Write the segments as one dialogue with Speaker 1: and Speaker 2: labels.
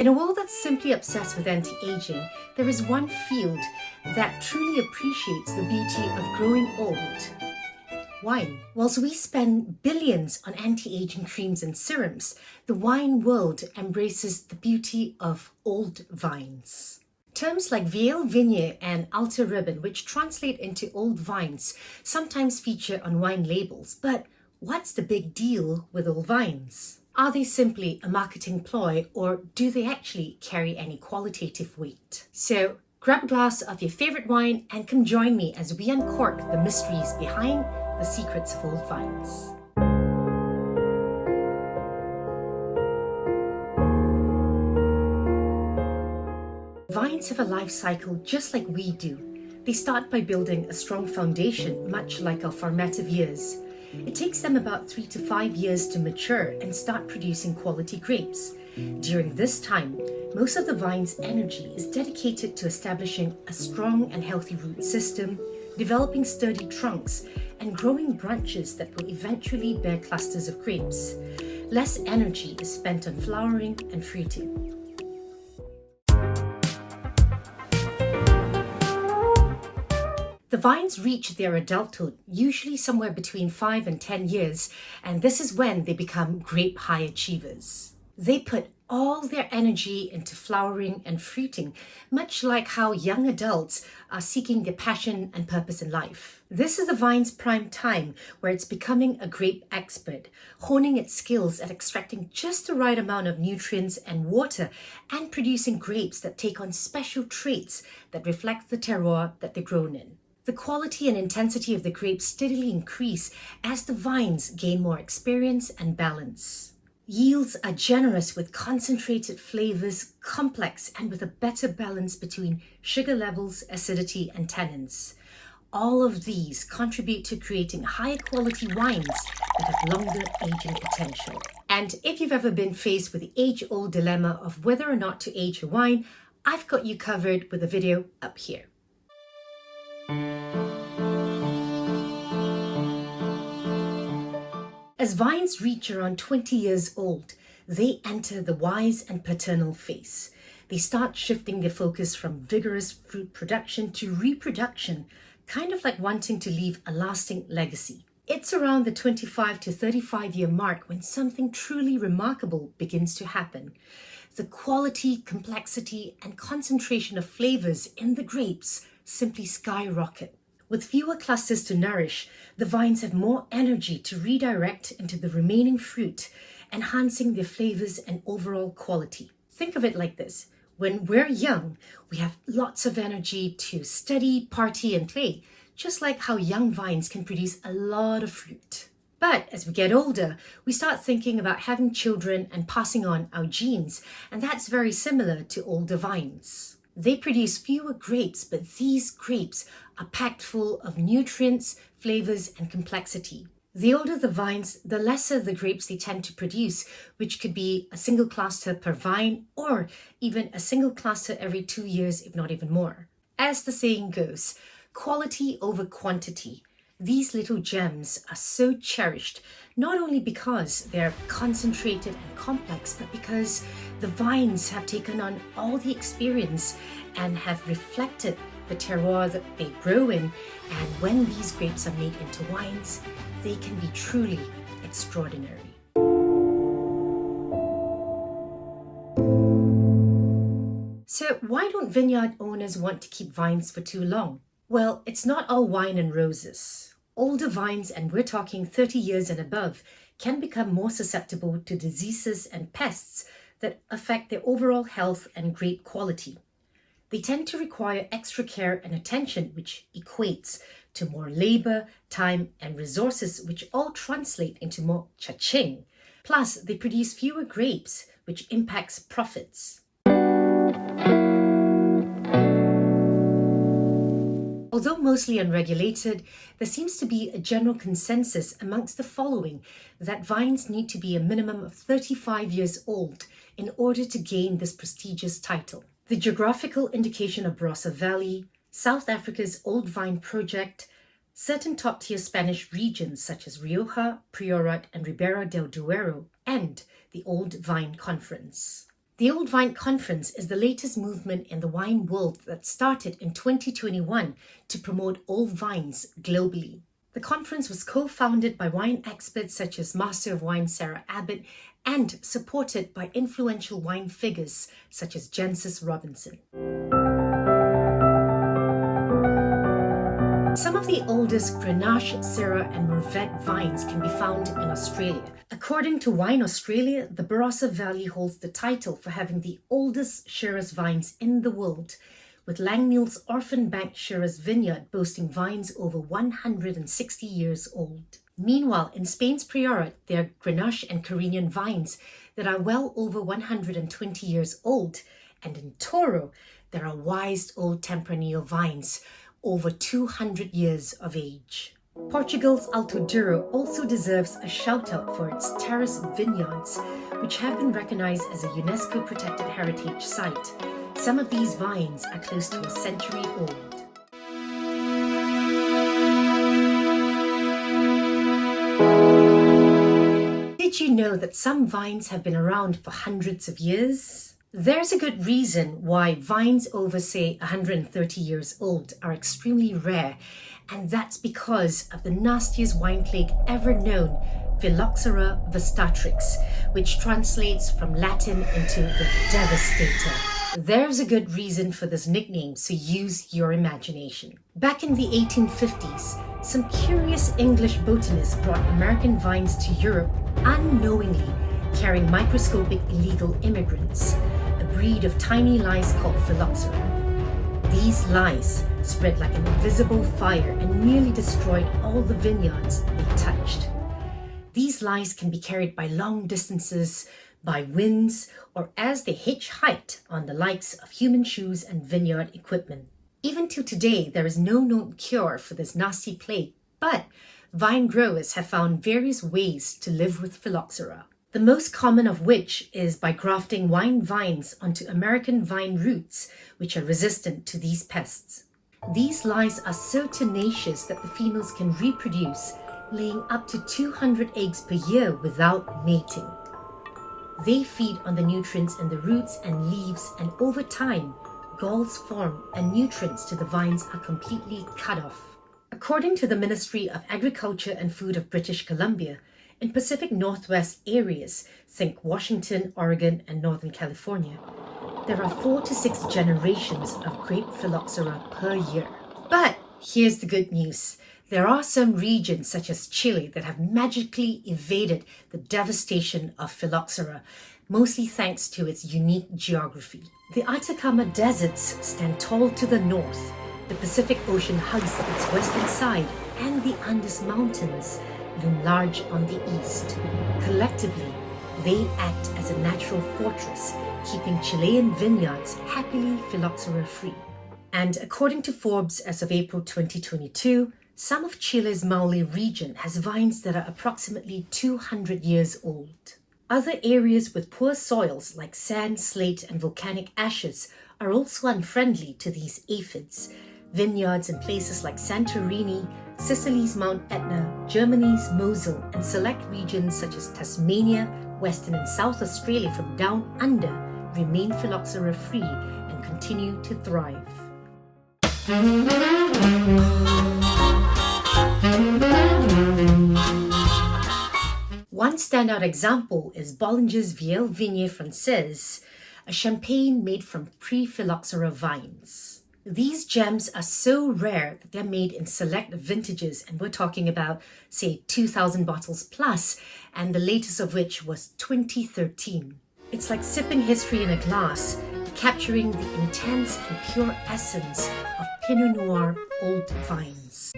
Speaker 1: In a world that's simply obsessed with anti-aging, there is one field that truly appreciates the beauty of growing old: wine. Whilst we spend billions on anti-aging creams and serums, the wine world embraces the beauty of old vines. Terms like Vielle, vigne and alte, reben, which translate into old vines, sometimes feature on wine labels. But what's the big deal with old vines? Are they simply a marketing ploy, or do they actually carry any qualitative weight? So grab a glass of your favorite wine and come join me as we uncork the mysteries behind the secrets of old vines. Vines have a life cycle just like we do. They start by building a strong foundation, much like our formative years. It takes them about 3 to 5 years to mature and start producing quality grapes. During this time, most of the vine's energy is dedicated to establishing a strong and healthy root system, developing sturdy trunks, and growing branches that will eventually bear clusters of grapes. Less energy is spent on flowering and fruiting. The vines reach their adulthood usually somewhere between 5 and 10 years, and this is when they become grape high achievers. They put all their energy into flowering and fruiting, much like how young adults are seeking their passion and purpose in life. This is the vine's prime time, where it's becoming a grape expert, honing its skills at extracting just the right amount of nutrients and water, and producing grapes that take on special traits that reflect the terroir that they're grown in. The quality and intensity of the grapes steadily increase as the vines gain more experience and balance. Yields are generous with concentrated flavors, complex and with a better balance between sugar levels, acidity and tannins. All of these contribute to creating higher quality wines that have longer aging potential. And if you've ever been faced with the age-old dilemma of whether or not to age a wine, I've got you covered with a video up here. As vines reach around 20 years old, they enter the wise and paternal phase. They start shifting their focus from vigorous fruit production to reproduction, kind of like wanting to leave a lasting legacy. It's around the 25 to 35 year mark when something truly remarkable begins to happen. The quality, complexity, and concentration of flavors in the grapes simply skyrocket. With fewer clusters to nourish, the vines have more energy to redirect into the remaining fruit, enhancing their flavors and overall quality. Think of it like this: when we're young, we have lots of energy to study, party, and play, just like how young vines can produce a lot of fruit. But as we get older, we start thinking about having children and passing on our genes, and that's very similar to older vines. They produce fewer grapes, but these grapes are packed full of nutrients, flavors, and complexity. The older the vines, the lesser the grapes they tend to produce, which could be a single cluster per vine or even a single cluster every 2 years, if not even more. As the saying goes, quality over quantity. These little gems are so cherished, not only because they're concentrated and complex, but because the vines have taken on all the experience and have reflected the terroir that they grow in. And when these grapes are made into wines, they can be truly extraordinary. So why don't vineyard owners want to keep vines for too long? Well, it's not all wine and roses. Older vines, and we're talking 30 years and above, can become more susceptible to diseases and pests that affect their overall health and grape quality. They tend to require extra care and attention, which equates to more labor, time, and resources, which all translate into more cha-ching. Plus, they produce fewer grapes, which impacts profits. Although mostly unregulated, there seems to be a general consensus amongst the following that vines need to be a minimum of 35 years old in order to gain this prestigious title. The geographical indication of Barossa Valley, South Africa's Old Vine Project, certain top-tier Spanish regions such as Rioja, Priorat, and Ribera del Duero, and the Old Vine Conference. The Old Vine Conference is the latest movement in the wine world that started in 2021 to promote old vines globally. The conference was co-founded by wine experts such as Master of Wine Sarah Abbott and supported by influential wine figures such as Jensis Robinson. Some of the oldest Grenache, Syrah and Mourvedre vines can be found in Australia. According to Wine Australia, the Barossa Valley holds the title for having the oldest Shiraz vines in the world, with Langmuir's Orphan Bank Shiraz vineyard boasting vines over 160 years old. Meanwhile, in Spain's Priorat, there are Grenache and Carignan vines that are well over 120 years old, and in Toro, there are wise old Tempranillo vines over 200 years of age. Portugal's Alto Douro also deserves a shout-out for its terrace vineyards, which have been recognized as a UNESCO Protected Heritage Site. Some of these vines are close to a century old. Did you know that some vines have been around for hundreds of years? There's a good reason why vines over, say, 130 years old are extremely rare, and that's because of the nastiest wine plague ever known, Phylloxera vastatrix, which translates from Latin into the devastator. There's a good reason for this nickname, so use your imagination. Back in the 1850s, some curious English botanists brought American vines to Europe unknowingly, carrying microscopic illegal immigrants, a breed of tiny lice called Phylloxera. These lice spread like an invisible fire and nearly destroyed all the vineyards they touched. These lice can be carried by long distances, by winds, or as they hitchhiked on the likes of human shoes and vineyard equipment. Even till today, there is no known cure for this nasty plague, but vine growers have found various ways to live with Phylloxera. The most common of which is by grafting wine vines onto American vine roots, which are resistant to these pests. These lice are so tenacious that the females can reproduce, laying up to 200 eggs per year without mating. They feed on the nutrients in the roots and leaves, and over time, galls form and nutrients to the vines are completely cut off. According to the Ministry of Agriculture and Food of British Columbia, in Pacific Northwest areas, think Washington, Oregon, and Northern California, there are 4 to 6 generations of grape Phylloxera per year. But here's the good news. There are some regions, such as Chile, that have magically evaded the devastation of Phylloxera, mostly thanks to its unique geography. The Atacama deserts stand tall to the north, the Pacific Ocean hugs its western side, and the Andes Mountains loom large on the east. Collectively, they act as a natural fortress, keeping Chilean vineyards happily Phylloxera-free. And according to Forbes, as of April 2022, some of Chile's Maule region has vines that are approximately 200 years old. Other areas with poor soils like sand, slate, and volcanic ashes are also unfriendly to these aphids. Vineyards in places like Santorini, Sicily's Mount Etna, Germany's Mosel, and select regions such as Tasmania, Western and South Australia from down under remain Phylloxera-free and continue to thrive. One standout example is Bollinger's Vielle Vigne Française, a champagne made from pre-Phylloxera vines. These gems are so rare that they're made in select vintages, and we're talking about, say, 2,000 bottles plus, and the latest of which was 2013. It's like sipping history in a glass, capturing the intense and pure essence of Pinot Noir old vines.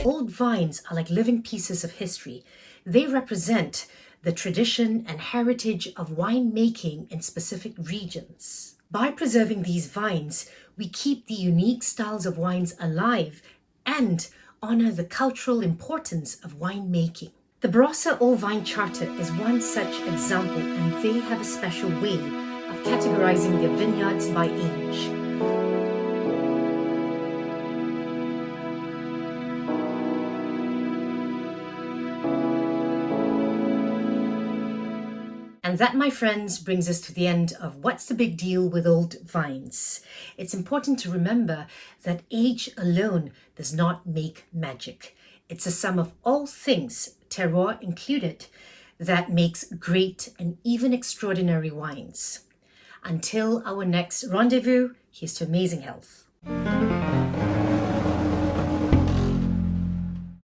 Speaker 1: Old vines are like living pieces of history. They represent the tradition and heritage of winemaking in specific regions. By preserving these vines, we keep the unique styles of wines alive and honor the cultural importance of winemaking. The Barossa Old Vine Charter is one such example, and they have a special way of categorizing their vineyards by age. And that, my friends, brings us to the end of What's the Big Deal with Old Vines? It's important to remember that age alone does not make magic. It's a sum of all things, terroir included, that makes great and even extraordinary wines. Until our next rendezvous, here's to amazing health.